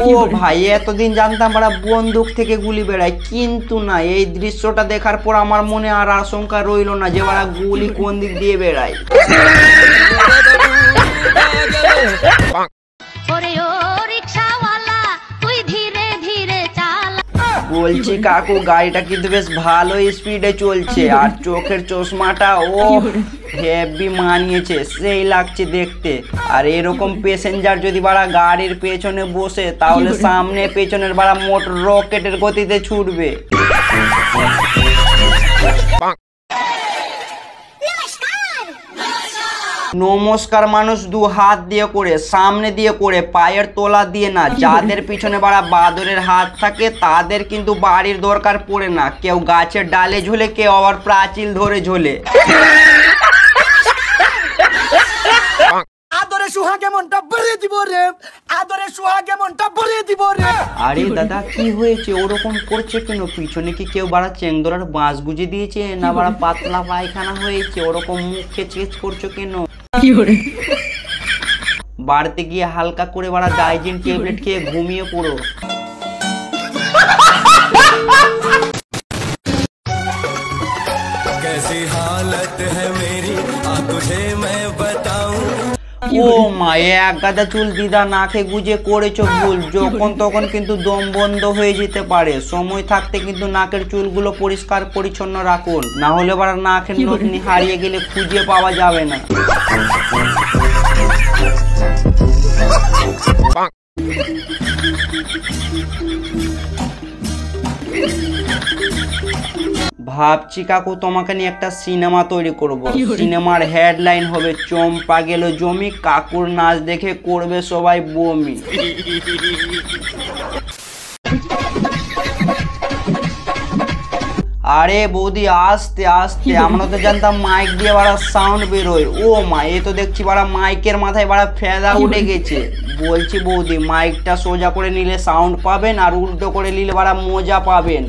ও ভাই, এতদিন জানতাম বাড়া বন্দুক থেকে গুলি বেড়ায়, কিন্তু না, এই দৃশ্যটা দেখার পর আমার মনে আর আশঙ্কা রইল না যে বাড়া গুলি কোন দিক দিয়ে বেড়ায়। বলছি কাকু, গাড়িটা কিন্তু বেশ ভালো স্পিডে চলছে, আর চোখের চশমাটা ও হেভি মানিয়েছে, সেই লাগছে দেখতে। আর এরকম প্যাসেঞ্জার যদি বাড়া গাড়ির পেছনে বসে, তাহলে সামনে পেছনের বাড়া মোটর রকেটের গতিতে ছুটবে। নমস্কার মানুষ দু হাত দিয়ে করে, সামনে দিয়ে করে, পায়ের তোলা দিয়ে না। যাদের পিছনে বাড়া বাদরের হাত থাকে তাদের কিন্তু বাড়ির দরকার পড়ে না, কেউ গাছের ডালে ঝোলে, কেউ আবার প্রাচীল ধরে ঝোলে। আরে দাদা, কি হয়েছে? ওরকম করছে কেন? পিছনে কি কেউ বাড়া চেংদোলার বাঁশ গুজে দিয়েছে, না বাড়া পাতলা পায়খানা হয়েছে? ওরকম মুখ খেচকেচ করছো কেন? বাড়িতে গিয়ে হালকা করে বাড়া ডাইজিন ট্যাবলেট খেয়ে ঘুমিয়ে পড়ো। कैसी हालत है मेरी तुझे मैं बताऊं। ও মা, এক গাদা চুল দিদা নাকে গুজে করেছো ভুল, যখন তখন কিন্তু দম বন্ধ হয়ে যেতে পারে। সময় থাকতে কিন্তু নাকের চুলগুলো পরিষ্কার পরিচ্ছন্ন রাখুন, না হলে বাড়া নাকের নথনি হারিয়ে গেলে খুঁজে পাওয়া যাবে না। ভাবছি কাকু, তোমাকে নিয়ে একটা সিনেমা তৈরি করব। সিনেমার হেডলাইন হবে চম্পা গেল জমি, কাকুর নাচ দেখে করবে সবাই বমি। আরে বৌদি, আস্তে আস্তে, আমরা তো জানতাম মাইক দিয়ে বাড়া সাউন্ড বেরোয়। ও মা, এ তো দেখছি বাড়া মাইকের মাথায় বাড়া ফেদা উঠে গেছে। বলছি বৌদি, মাইকটা সোজা করে নিলে সাউন্ড পাবেন, আর উল্টো করে নিলে বাড়া মজা পাবেন।